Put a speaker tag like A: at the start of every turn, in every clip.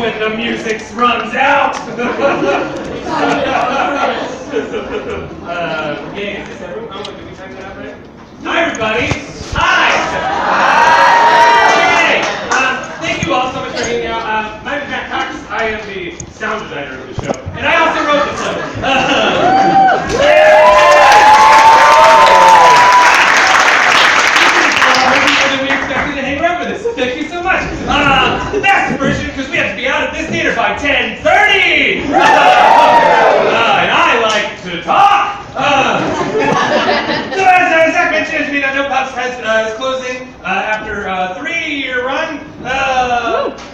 A: when the music runs out. Yeah, is this everyone? Oh, did we type that out right? Hi, everybody. Hi. Hey. Thank you all so much for hanging out. My name is Matt Cox. I am the sound designer of the show, and I also wrote this one. Thank you so much. That's the version because we have to be out of this theater by 10:30. And I like to talk. So as Zach mentioned, as we know, Pops is closing after a 3-year run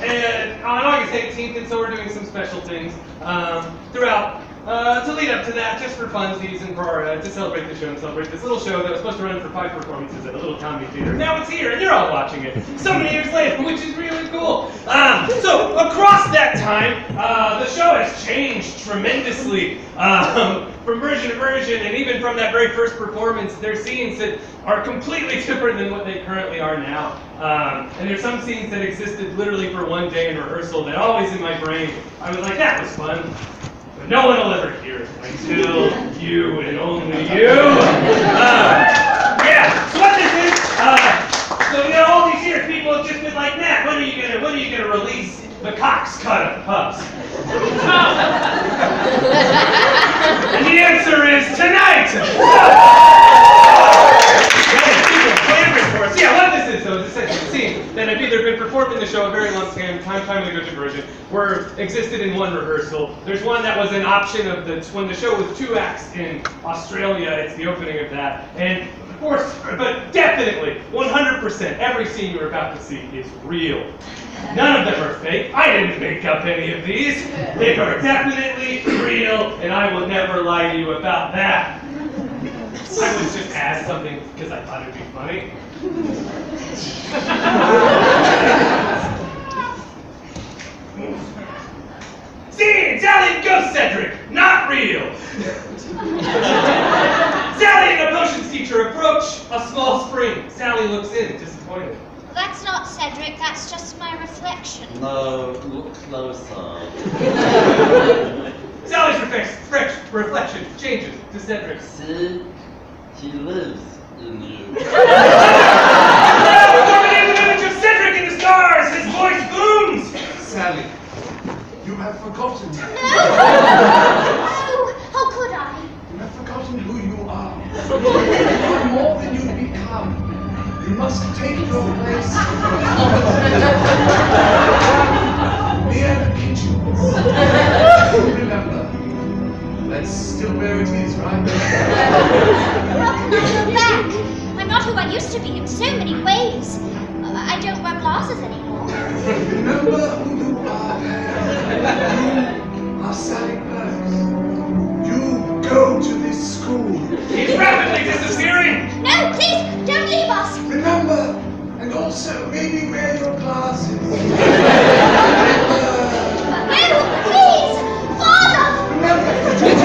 A: and on August 18th, and so we're doing some special things throughout. To lead up to that, just for funsies and for to celebrate the show and celebrate this little show that was supposed to run for 5 performances at a little comedy theater. Now it's here, and you're all watching it so many years later, which is really cool. So across that time, the show has changed tremendously from version to version, and even from that very first performance, there's scenes that are completely different than what they currently are now. And there's some scenes that existed literally for one day in rehearsal that always in my brain, I was like, that was fun. No one will ever hear it until you and only you. Yeah. So what this is, so you know, all these years people have just been like, Matt, when are you gonna release the Cox cut of Pups? And the answer is tonight. Yeah, what this is, though, is essentially a scene that have either been performed in the show a very long time ago version, or existed in one rehearsal. There's one that was an option of when the show was 2 acts in Australia. It's the opening of that, and of course, but definitely, 100%, every scene you're about to see is real. None of them are fake. I didn't make up any of these. They are definitely real, and I will never lie to you about that. I would just add something because I thought it'd be funny. Scene! Sally and Ghost Cedric! Not real! Sally and a potions teacher approach a small spring. Sally looks in, disappointed.
B: That's not Cedric, that's just my reflection.
C: No, look closer.
A: Sally's reflection changes to Cedric.
C: See? He lives in you.
A: With an image of Cedric in the stars, his voice booms!
D: Sally, you have forgotten.
B: No! How could I?
D: You have forgotten who you are. You are more than you become. You must take your place near the kitchens. Remember, that's still where it is, right?
B: How can I go back? I'm not who I used to be in so many ways. I don't wear glasses anymore.
D: Remember who you are. You are Sally Burks. You go to this school.
A: He's rapidly disappearing!
B: No, please, don't leave us!
D: Remember, and also maybe wear your glasses.
B: No, please! Father!
D: Remember, did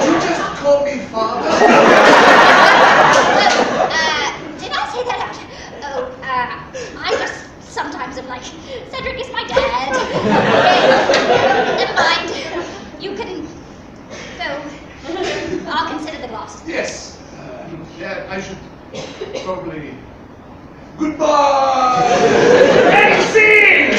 D: you just call me father?
B: Did I say that out? Oh, I just sometimes am like, Cedric is my dad. Okay, never mind. You can go. I'll consider the glasses.
D: Yes. Yeah, I should probably. Goodbye!
A: And scene!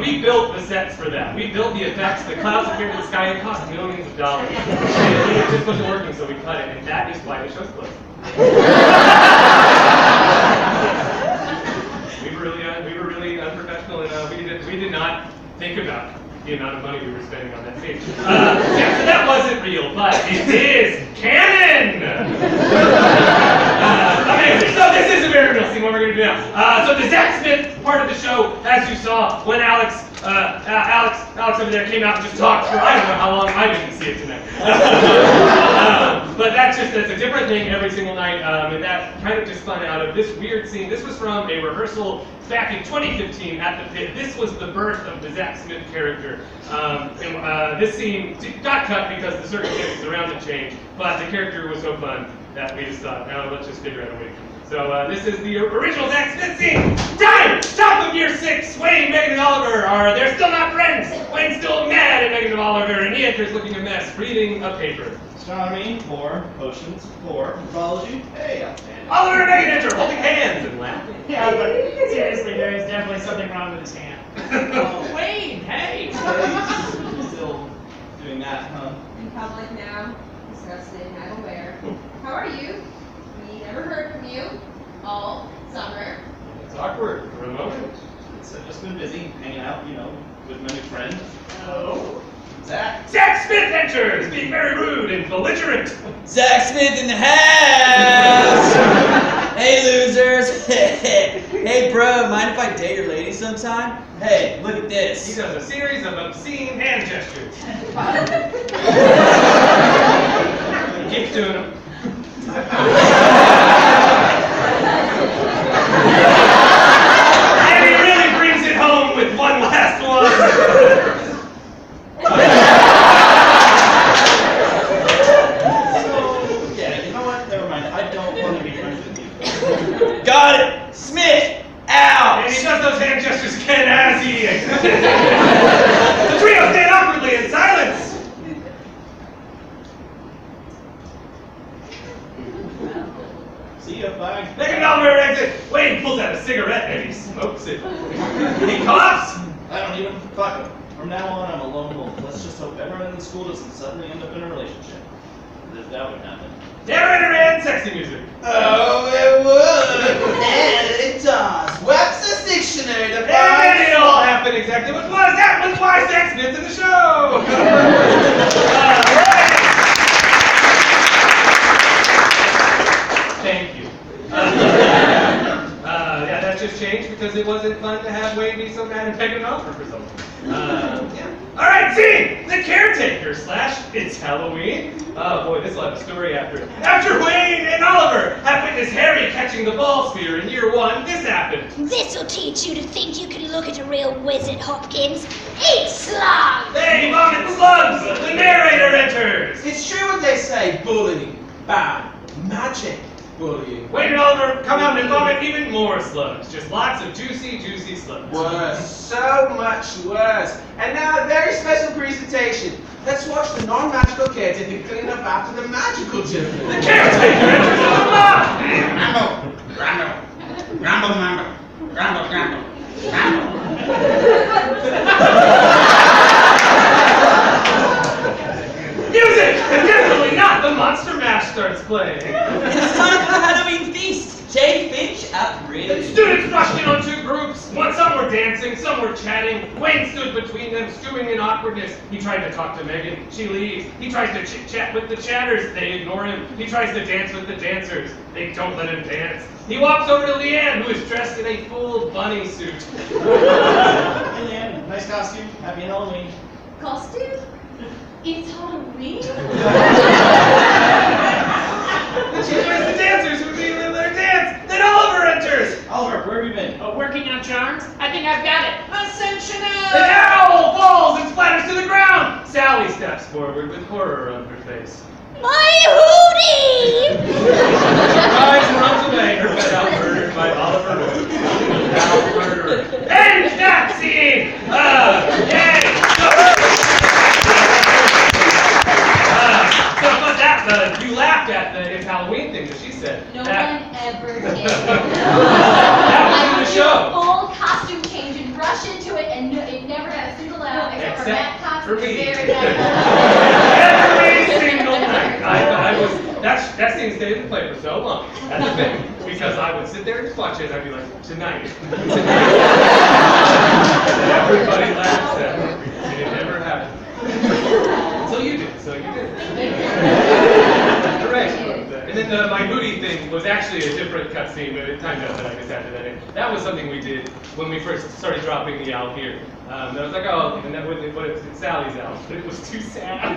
A: We built the sets for that. We built the effects. The clouds appeared in the sky. It cost millions of dollars. And it just wasn't working, so we cut it. And that is why the show's closed. We were really unprofessional, and we did not think about the amount of money we were spending on that stage. Yeah, so that wasn't real, but it is canon. Amazing. So this is a very real scene. What we're going to do now. So the Zach Smith part of the show, as you saw, when Alex over there came out and just talked for I don't know how long. I didn't see it tonight. But that's a different thing every single night, and that kind of just spun out of this weird scene. This was from a rehearsal back in 2015 at the Pit. This was the birth of the Zach Smith character. This scene got cut because the circumstances around it changed, but the character was so fun that we just thought, now let's just figure out a way. So this is the original Zach Smith scene. Time! Top of year 6. Wayne, Megan, and Oliver they're still not friends. Wayne's still mad at Megan and Oliver, and he enters looking a mess, reading a paper.
E: Astronomy 4, potions 4, mythology, hey, outstanding.
A: Oliver and Megan enter, holding hands and laughing.
F: Yeah, but seriously, there is definitely something wrong with his hand. Oh, Wayne, hey!
E: Still doing that, huh?
G: In public now, disgusting, I'm aware. How are you? We never heard from you all summer.
A: It's awkward for a moment.
E: It's just been busy hanging out, with my new friend.
F: Oh.
E: Zach.
A: Zach Smith enters, being very rude and belligerent.
H: Zach Smith in the house! Hey, losers! Hey, bro, mind if I date your lady sometime? Hey, look at
A: He
H: this.
A: does a series of obscene hand gestures. Keeps doing them. And he really brings it home with one last one.
E: Yeah, you know what? Never mind. I don't want to be friends with you.
H: Got it! Smith, out!
A: And he does those hand gestures again as he The trio stand awkwardly in silence.
E: See ya, bye.
A: Megan and Oliver exit. Wayne pulls out a cigarette and he smokes it. He coughs.
E: I don't even fuck him. From now on, I'm a lone wolf. Let's just hope everyone in the school doesn't suddenly end up in a relationship. If that would happen.
A: Narrator and sexy music.
H: Oh, it would! And it does. Webster's Dictionary
A: And then it all happened exactly what was. That was why Zach Smith's in the show. Thank you. Yeah, that just changed because it wasn't fun to have Wayne be so mad and Megan and Oliver for something. Yeah. All right, scene. The caretaker / it's Halloween. Oh boy, this will have a story after. After Wayne and Oliver have witnessed Harry catching the ball sphere in year 1, this happened.
B: This'll teach you to think you can look at a real wizard, Hopkins. Eat slug!
A: They vomit slugs. The narrator enters.
H: It's true what they say, bullying. Bad. Magic. Bullying.
A: Wayne and Oliver come out and vomit even more slugs. Just lots of juicy, juicy slugs.
H: Worse. So much worse. And now a very special presentation. Let's watch the non-magical caretaker clean up after the magical children.
A: The caretaker enters with a mop. Music! And definitely not the Monster Mash starts playing.
H: It's time for the Halloween feast. Jay Finch upgraded.
A: Students rushed in on 2 groups. Some were dancing, some were chatting. Wayne stood between them, stewing in awkwardness. He tried to talk to Megan. She leaves. He tries to chit-chat with the chatters. They ignore him. He tries to dance with the dancers. They don't let him dance. He walks over to Leanne, who is dressed in a full bunny suit.
E: Hey, Leanne. Nice costume. Happy Halloween.
G: Costume? It's Halloween?
A: She joins the dancers who immediately let her dance. Then Oliver enters.
E: Oliver, where have you been?
F: Working on charms? I think I've got it. Ascension!
A: An owl falls and splatters to the ground. Sally steps forward with horror on her face.
B: My hoodie!
A: Rise and runs away, her pet owl murdered by Oliver Wood. Owl murderer. End that scene! Yay! So but that, you laughed at the It's Halloween thing that she said.
G: No
A: That-
G: one ever did.
A: That was in the
G: I would do
A: show.
G: a full costume change and rush into it, and it never had a single laugh except for Matt Cox.
A: for me.
G: Very bad.
A: Every single night. I was that scene stayed in play for so long. That's the thing. Because I would sit there and just watch it and I'd be like, tonight. And everybody laughs at me. And it never happened. So you did. Correct. And then my hoodie thing was actually a different cutscene, but it timed out that I just added that in. That was something we did when we first started dropping the owl here. I was like, oh, and that would it's Sally's owl, but it was too sad.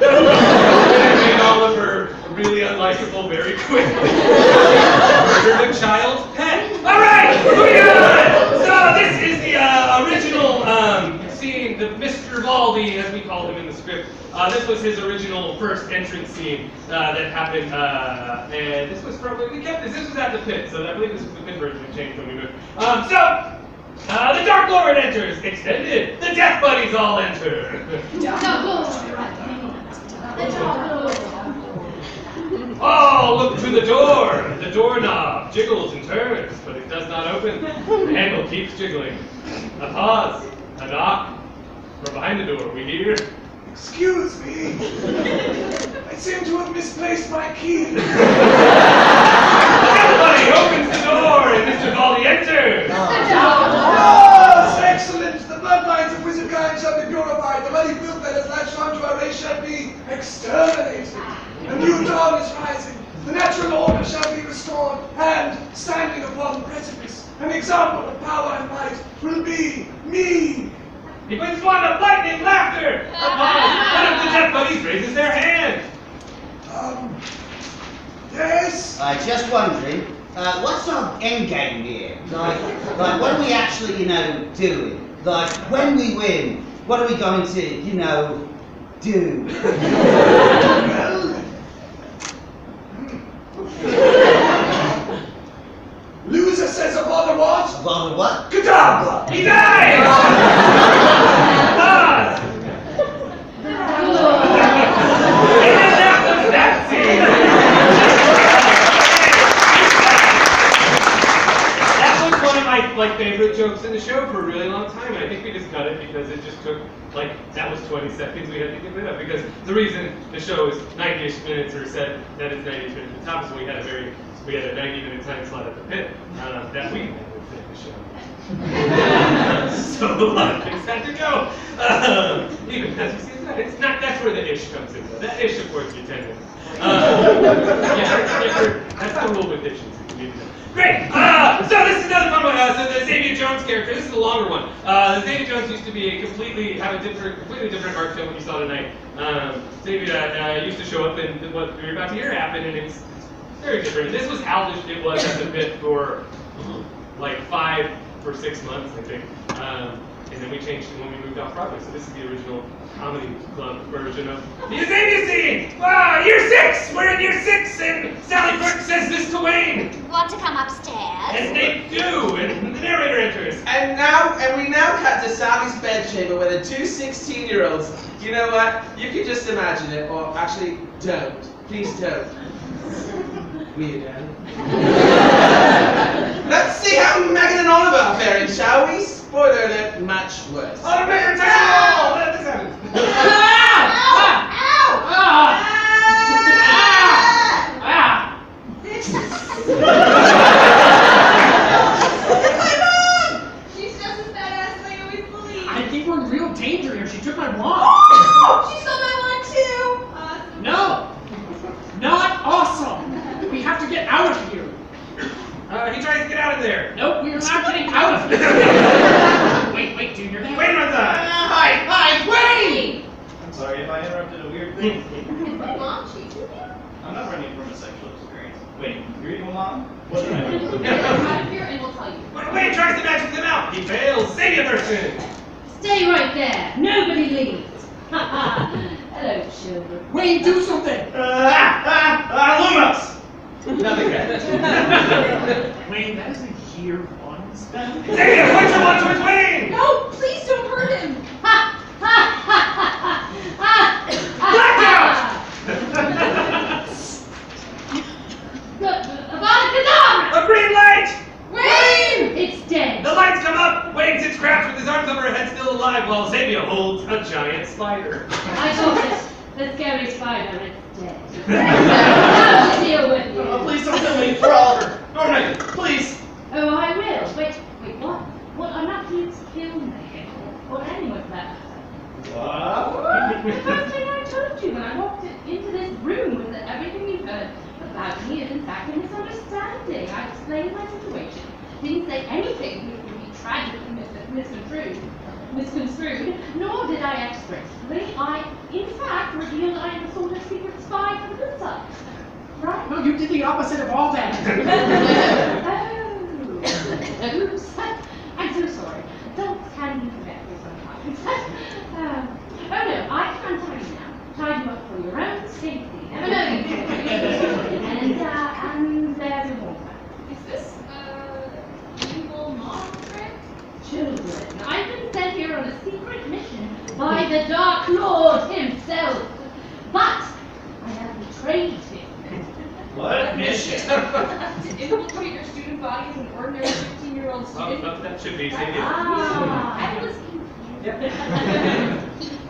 A: Killing all of her really unlikable very quickly. Murdered a child's pet. Alright, moving on! So this is the original scene, the Mr. Valdi, as we called him in the script. This was his original first entrance scene that happened, and this was probably, we kept this was at the pit, so I believe this was the pit version that changed when we moved. The Dark Lord enters, extended, the Death Buddies all enter. Oh, look to the door! The doorknob jiggles and turns, but it does not open. The handle keeps jiggling. A pause, a knock. From behind the door, we hear.
D: Excuse me. I seem to have misplaced my key.
A: Everybody opens the door, and Mr. Valdi enters.
D: Oh, excellent! The bloodlines of wizardkind shall be purified. The bloody filth that has latched onto our race shall be exterminated. A new dawn is rising. The natural order shall be restored, and standing upon the precipice, an example of power and might will be me.
A: He puts one of lightning laughter. One of the Death Buddies raises their hand.
D: Yes?
I: Just wondering, what's our end game here? Like, what are we actually, doing? Like, when we win, what are we going to, do?
D: Loser says upon the what?
I: Upon the what?
D: Kadabra!
A: He dies! Pause! And that was that scene. That was one of my favorite jokes in the show for a really long time, and I think we just cut it because it just took that was 20 seconds we had to get rid of, because the reason the show is 90-ish minutes, or said that it's 90 minutes at the top, is we had a 90-minute time slot at the pit that week that would fit the show. So a lot of things had to go. Even as you see that, it's not. That's where the ish comes in. That ish, of course, you 10 minutes. That's the rule with issues. Great! So this is another fun one. So the Xavier Jones character, this is the longer one. Xavier Jones used to be completely different arc than what you saw tonight. Xavier used to show up in what you're about to hear happen, and it's very different. This was how it was at the pit for 5 or 6 months, I think. And then we changed it when we moved off Broadway. So this is the original comedy club version of the Xavier scene. Year 6! We're in year 6, and Sally Burke says this to Wayne.
B: Want to come upstairs?
A: And they do, and the narrator enters.
J: And we now cut to Sally's bedchamber with the two 16-year-olds. You know what? You can just imagine it, or actually don't. Please don't. Weirdo. Let's see how Megan and Oliver are faring, shall we? Spoiler alert, much worse.
A: Oh, Megan, take it all! Let this happen.
G: She's just as badass as I always believed.
F: I think we're in real danger here. She took my wand.
G: Oh, she stole my one too. Awesome.
F: No, not awesome. We have to get out of here.
A: He tries to get out of there.
F: Nope, we are not getting out of here. Wait, Junior.
A: Wayne runs out.
F: Hi, Wayne!
E: I'm sorry if I interrupted a weird thing.
G: Is my mom chasing you?
E: I'm not running from a sexual experience. Wait, your evil mom? What did I do?
G: Get out of here and we'll tell you.
A: Wayne tries to magic them out. He fails. Xavier bursts in.
K: Stay right there. Nobody leaves. Hello, children.
F: Wayne, do something!
E: Lumos!
A: Nothing bad.
F: Wayne, that is a year 1 spell.
A: Xavier, punch him onto his Wayne!
G: No, please don't hurt him.
A: Blackout!
K: Avada-kedavra!
A: A green light!
G: Wayne!
K: It's dead.
A: The lights come up. Wayne sits crouched with his arms over her head, still alive, while Xavier holds a giant spider.
K: I got it. The scary spider. It's dead. How to deal with you?
J: Oh, please don't kill me for Oliver. Or Megan, please.
K: Oh, I will. Wait, what? What? I'm not here to kill Megan or anyone for that matter. The first thing I told you when I walked into this room was that everything you've heard about me is in fact a misunderstanding. I explained my situation. Didn't say anything that would be tragically misconstrued, nor did I expressly. I, in fact, revealed I am a sort of secret spy
F: you did the opposite of all that.
K: Oh, oops. I'm so sorry. Dogs can be forgetful sometimes. Oh no, I can tie you now. Tie you up for your own safety. Never know you can. And there's your water.
G: Is this, evil Margaret?
K: Children, I've been sent here on a secret mission by the Dark Lord himself. But I have betrayed him.
E: What mission?
G: To infiltrate your student body as an ordinary 15-year-old student?
A: That should be taken.
K: I was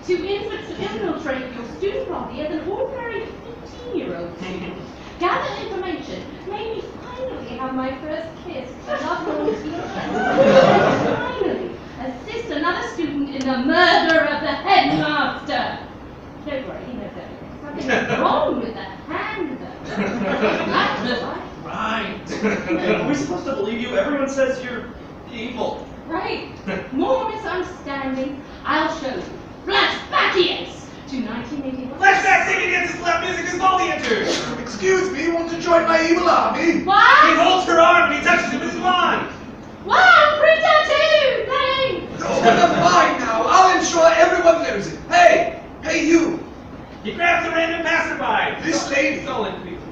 K: to infiltrate your student body as an ordinary 15-year-old student. Gather information, made me finally have my first kiss with a loved one's and finally assist another student in the murder of the headmaster. Don't worry, he knows everything. Something's wrong with the hand, though. That's
E: Right. Are we supposed to believe you? Everyone says you're evil.
K: right. More misunderstanding. I'll show you. Flashbackians to 1981.
A: Flashback singing against his loud music as Baldy enters.
D: Excuse me, want to join my evil army?
A: He
K: What?
A: holds her arm and he touches it with his wand.
K: Wow, free tattoo! Thanks!
D: Oh, never mind now. I'll ensure everyone knows it. Hey, you.
A: He grabs a random passerby.
D: This lady.
A: Stolen people.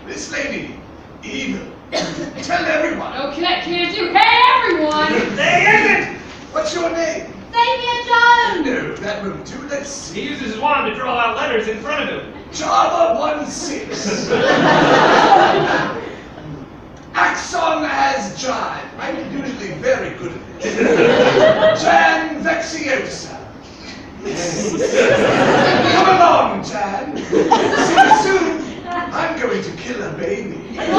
D: This lady, evil. Tell everyone.
K: Okay, can't do. Hey, everyone!
A: They isn't!
D: What's your name?
K: Xavier Jones!
D: No, that won't do. Let's see.
A: He uses his wand to draw out letters in front of him.
D: Java 16. Axon has jive. I'm usually very good at this. Jan Vexiosa. Come along, Jan. See you soon. I'm going to kill a baby.
K: What? Oh,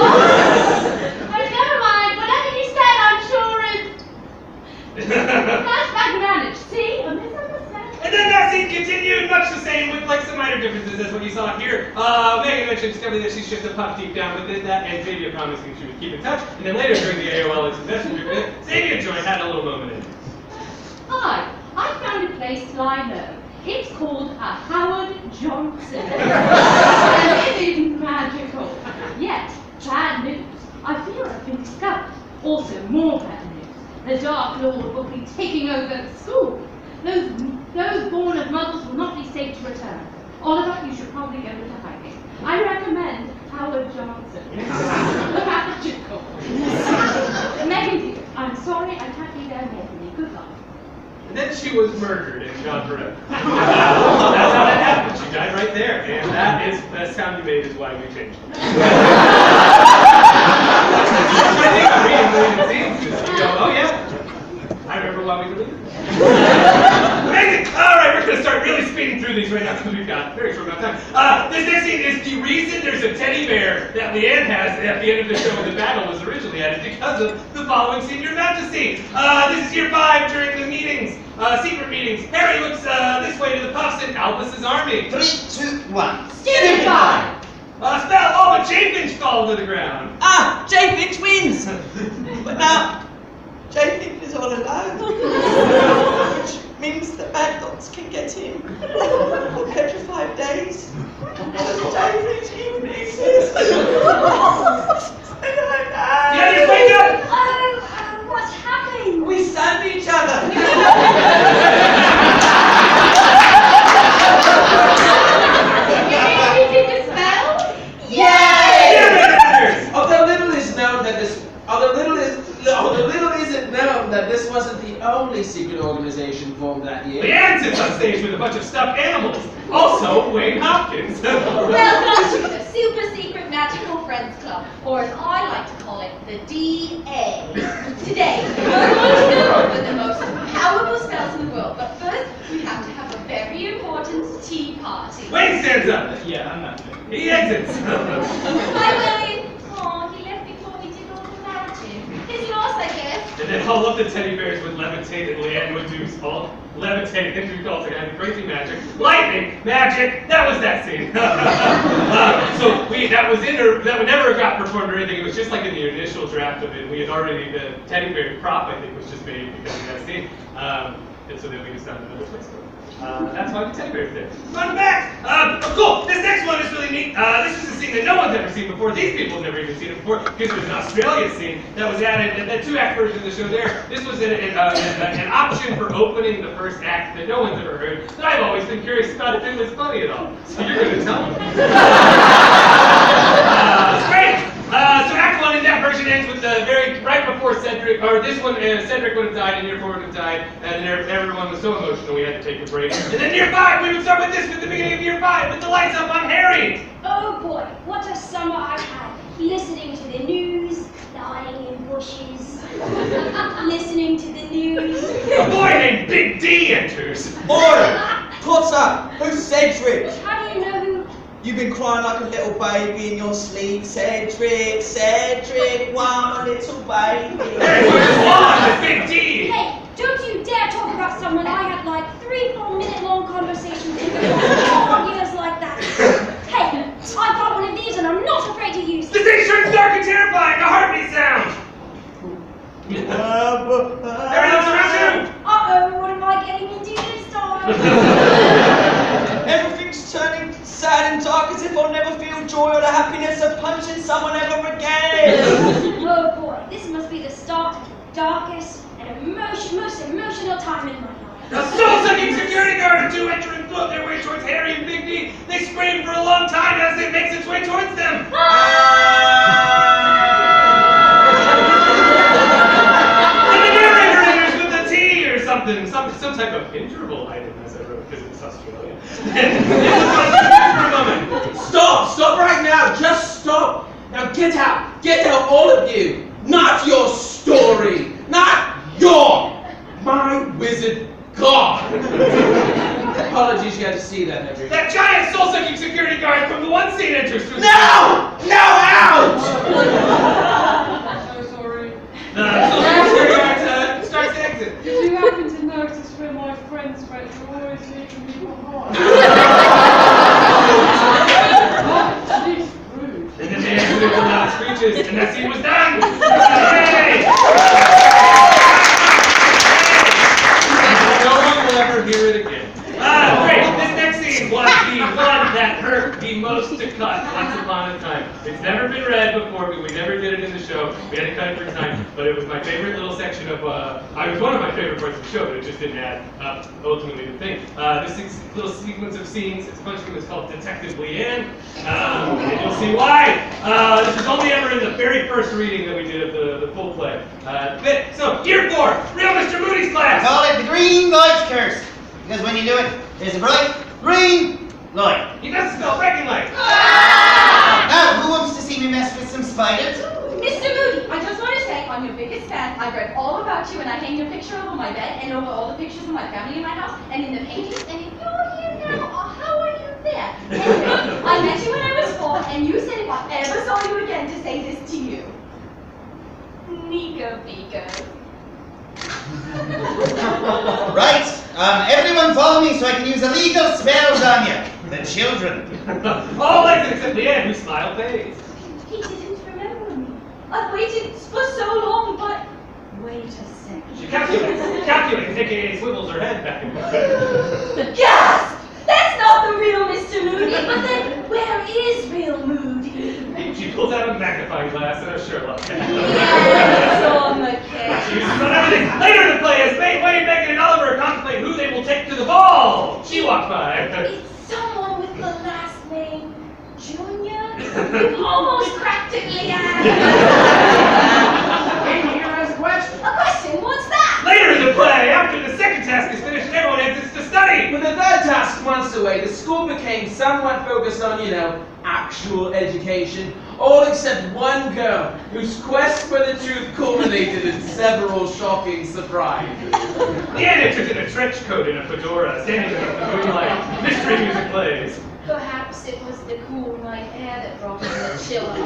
K: never mind. Whatever you said, I'm sure is flashback managed. See? A misunderstanding.
A: And then that scene continued, much the same, with like some minor differences as what you saw here. Megan mentioned discovering that she's just a pup deep down within that, and Xavier promising she would keep in touch. And then later during the AOL Instant Messenger, Xavier Joy had a little moment in it.
K: Hi, I found a place to lie low. It's called a Howard Johnson. And it is magical. Yet, bad news. I fear I've been discovered. Also, more bad news. The Dark Lord will be taking over the school. Those born of mothers will not be safe to return. Oliver, you should probably go into hiding. I recommend Howard Johnson. Magical. Megan, dear, I'm sorry I can't be there more for you. Good luck.
A: And then she was murdered and gone forever. That's how that happened. She died right there. And that is the sound you made is why we changed it. I think I'm reading scenes. You go, oh yeah. I remember why we deleted it. Amazing! Alright, we're gonna start really speeding through these right now because we've got a very short amount of time. This next scene is the reason there's a teddy bear that Leanne has at the end of the show when the battle was originally added because of the following scene you're about to see. This is year 5 during the meetings, secret meetings. Harry looks this way to the puffs in Albus's army.
I: 3, 2, 1.
K: Student time!
A: Spell all but J-Finch fall to the ground.
H: Ah, J-Finch wins! But now, J-Finch is all alone. Which means the bad dogs can get him. Every 5 days. J-Finch even exists. I don't know.
A: The others wake up!
B: Oh, what's happening?
H: We stand each other.
K: You did the spell?
A: Yay!
J: Although little isn't known that this wasn't the only secret organization formed that year.
A: Leanne sits on stage with a bunch of stuffed animals. Also, Wayne Hopkins.
B: Welcome to the Super Secret Magical Friends Club, or as I like to call it, the DA. Today, we're going to go over the most powerful spells in the world, but first, we have to have a very important tea party.
A: Wayne stands up.
E: Yeah, I'm not doing it.
A: He exits.
B: Hi, Wayne. Oh, he left before we did all the magic. His loss, I guess.
A: And then all of the teddy bears would levitate and Leanne would do all levitate and do calls like I had crazy magic. Lightning, magic, that was that scene. That would never have got performed or anything. It was just like in the initial draft of it. We had already, the teddy bear prop I think was just made because of that scene. And so then we just found another place for it. That's why the teddy bear's there. Fun fact! Cool! This next one is really neat. This is a scene that no one's ever seen before. These people have never even seen it before because it was an Australia scene that was added. And the 2-act version of the show there. This was an option for opening the first act that no one's ever heard. That I've always been curious about if it was funny at all. So you're going to tell me. Great. So Act 1 in that version ends with the right before Cedric, or this one, Cedric would have died and Year 4 would have died, and everyone was so emotional we had to take a break. And then Year 5, we would start with this, with the beginning of Year 5, with the lights up on Harry.
L: Oh boy, what a summer I've had. Listening to the news, lying in bushes, listening to the news.
A: A boy named Big D enters.
H: Oi! Potter, who's Cedric?
L: How do you know who?
H: You've been crying like a little baby in your sleep. Cedric, Cedric, one little baby.
A: Hey, where's Juan, the Big D?
L: Hey, don't you dare talk about someone I had like 3-4 minute long conversations with for years like that. Hey, I've got one of these and I'm not afraid to use
A: The
L: it.
A: thing turns dark and terrifying, a heartbeat sound. Harry looks around you.
L: Uh-oh, what am I getting into this time?
H: Everything's turning sad and dark as if I'll never feel joy or the happiness of punching someone ever again.
L: Oh boy, this must be the darkest and most emotional time in my life.
A: A soul-sucking security guard or 2 enter and float their way towards Harry and Big D. They scream for a long time as it makes its way towards them. And the narrator enters with a T or something, some type of interval item, as I wrote, because it's Australia. For a moment.
J: Stop right now, just stop. Now get out, all of you. Not your story, not my wizard god. Apologies you had to see that, Henry.
A: That giant soul-sucking security guard from the one scene enters through the
J: No, out!
K: So sorry.
A: The soul-sucking security guard starts to exit.
K: Did you happen to notice where my friends went? You're always leaving me behind. Jeez, rude.
A: And then they exited with loud screeches, and that scene was done! Yay! No one will ever hear it again. Great, this next scene was the one that hurt the most to cut once upon a time. It's never been read before, we never did it in the show. We had to cut it 3 times, but it was my favorite little section of, it was one of my favorite parts of the show, but it just didn't add up ultimately the thing. This little sequence of scenes, it's a bunch of them, it's called Detective Leanne, and you'll see why. This was only ever in the very first reading that we did of the full play. So, Year 4, Real Mr. Moody's class!
I: Call it the green light curse. Because when you do it, there's a bright green light.
A: He doesn't spell bragging light!
I: Now, who wants to see me mess with some spiders?
B: Mr. Moody, I just want to say I'm your biggest fan. I've read all about you and I hang your picture over my bed and over all the pictures of my family in my house and in the paintings. And if you're here now, how are you there? Anyway, I met you when I was 4 and you said if I ever saw you again to say this to you. Nico Pico.
I: Right, everyone follow me so I can use illegal spells on you. The children.
A: All legs except Leanne, who smiled face.
B: He didn't remember me. I've waited for so long, but wait a second.
A: She calculates, aka swivels her head back and forth.
B: Gasp! That's not the real Mr. Moody, but then where is real Moody?
A: She pulls out a magnifying glass and a Sherlock hat.
B: Yes, on the case.
A: She uses on everything. Later in the play, as May, Wayne, Megan, and Oliver contemplate who they will take to the ball, she walks by.
B: It's someone with the last name Junior. You almost practically had.
J: Here has a question.
B: A question? What's that?
A: Later in the play, after the second task is finished and everyone exits to study.
J: When the 3rd task months away, the school became somewhat focused on, actual education, all except one girl, whose quest for the truth culminated in several shocking surprises.
A: Leanne enters in a trench coat and a fedora, standing in the moonlight. Mystery music plays.
B: Perhaps it was the cool night air that brought in the chill of my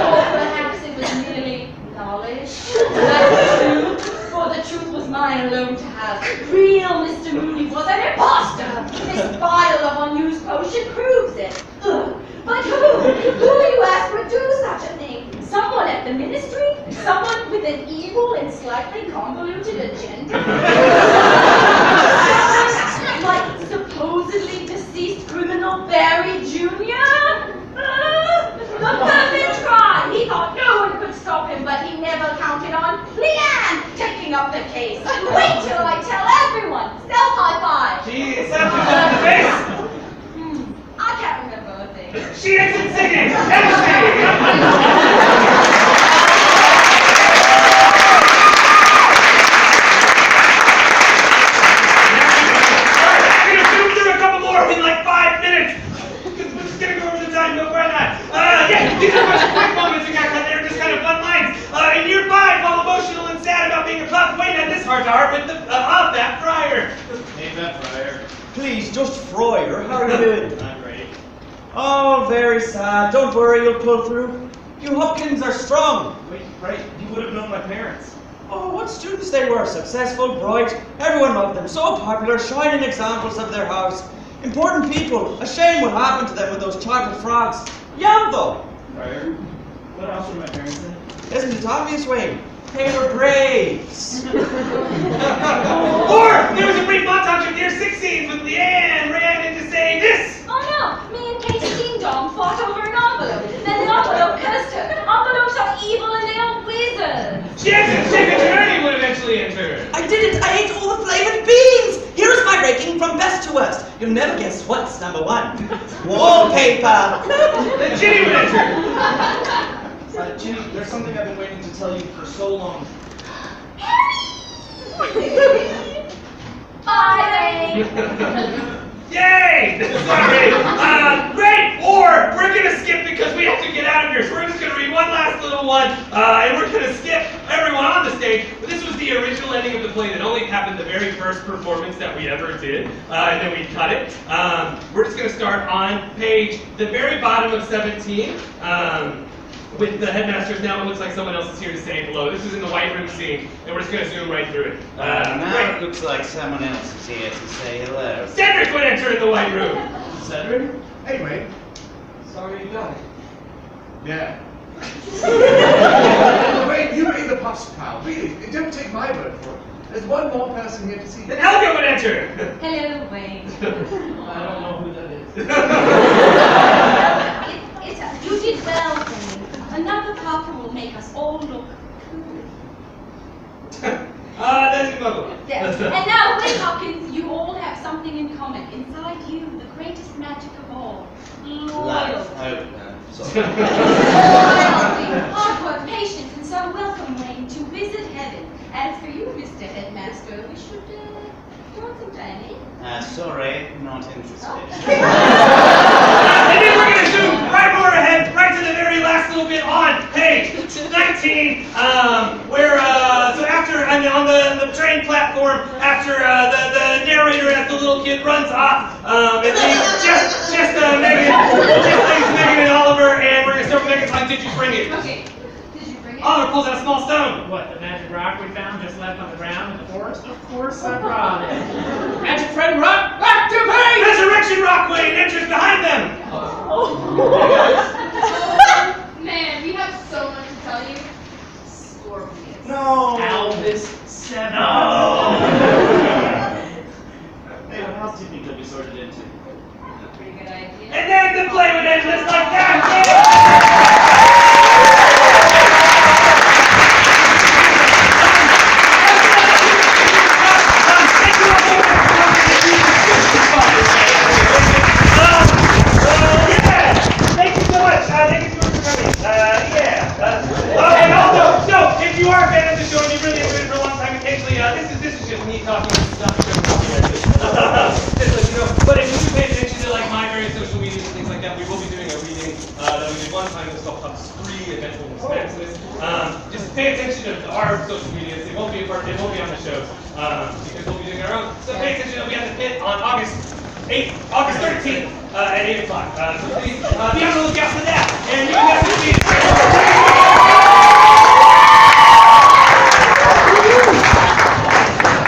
B: Or perhaps it was merely knowledge. That's true, for the truth was mine alone to have. Real Mr. Moody was an imposter. This vial of unused potion proves it. Ugh. But who you ask would do such a thing? Someone at the ministry? Someone with an evil and slightly convoluted agenda? Like supposedly deceased criminal Barry Jr.?
A: and singing, MC! I'm gonna zoom through a couple more in like 5 minutes. We're just gonna go over the time, no why not? Yeah, these are a bunch of quick moments we got cut. They were just kind of fun lines. In year 5, all emotional and sad about being a pup. Wait, not this heart to heart with the of that friar.
E: Hey, that friar.
H: Please, just Friar. How are you doing?
E: I'm ready.
H: Oh, very sad. Don't worry, you'll pull through. You Hopkins are strong.
E: Wait, right, you would have known my parents.
H: Oh, what students they were. Successful, bright. Everyone loved them. So popular, shining examples of their house. Important people. A shame what happened to them with those chocolate frogs. Young though.
E: Friar? What else were my parents in?
H: Isn't it obvious, Wayne? They were braves.
A: Or there was a brief montage of year 6 scenes with Leanne ran in to say this.
B: Oh no, me and Katie Ding Dong fought over an envelope. Then the envelope cursed her. Envelopes are evil and they are wizards.
A: Yes, Shaken Journey would eventually enter.
H: I did it! I ate all the flavored beans! Here is my ranking from best to worst. You'll never guess what's number 1. Wallpaper!
A: The Ginny would enter.
E: Ginny, there's something I've been waiting to tell you for so long.
B: Bye.
A: Yay! Sorry. Great. Or we're gonna skip because we have to get out of here. So we're just gonna read one last little one, and we're gonna skip everyone on the stage. But this was the original ending of the play that only happened the very first performance that we ever did, and then we cut it. We're just gonna start on page the very bottom of 17. With the headmasters now, it looks like someone else is here to say hello. This is in the white room scene, and we're just going to zoom right through it.
I: Now
A: Great.
I: it looks like someone else is here to say hello.
A: Cedric would enter in the white room.
E: Cedric?
D: Hey, Wayne. Sorry you died.
E: Yeah.
D: Wayne, you made the puffs, pal. Really, don't take my word for it. There's one more person here to see.
A: Then Helga would enter.
B: Hello, Wayne.
E: I don't know who that is.
B: You did well, Wayne. Another papa will make us all look cool.
A: That's your mother.
B: Yes. And now, Wayne Hopkins, you all have something in common. Inside you, the greatest magic of all. Loyalty.
I: Sorry.
B: Loyalty, hard work, patience, and so welcome, Wayne, to visit heaven. As for you, Mr. Headmaster, we should do some dining.
I: Sorry, not interested.
A: And then we're going to zoom right more ahead, right to the very last little bit on page 19, where, so after, on the train platform, after the narrator as the little kid runs off, and leaves just Megan and Oliver, and we're going to start with Megan's line, did you bring it?
G: Okay. Did you bring it?
A: Oliver pulls out a small stone.
F: What, the magic rock we found just left on the ground in the forest? Of course I brought it. Magic friend rock, activate!
A: Resurrection Rock Wayne enters behind them.
G: Man, we have so much to tell you. Scorpius.
E: No!
F: Albus 7.
E: Hey, what else do you think you'll be sorted into?
G: Pretty good idea.
A: And then the play would end just like that. Thank you so much. Thank you so much for coming. And also, so if you are a fan of the show and you've really enjoyed it for a long time, occasionally, this is just me talking stuff. Just let you know. But if you do pay attention to like my various social media and things like that, we will be doing a reading that we did one time. It's called Pups 3: Eventual Maximus. Just pay attention to our social medias. It won't be on the shows because we'll be doing our own. So pay attention. It'll be at the pit on August 13th at 8 o'clock. So please be on the lookout for that. And you guys will be.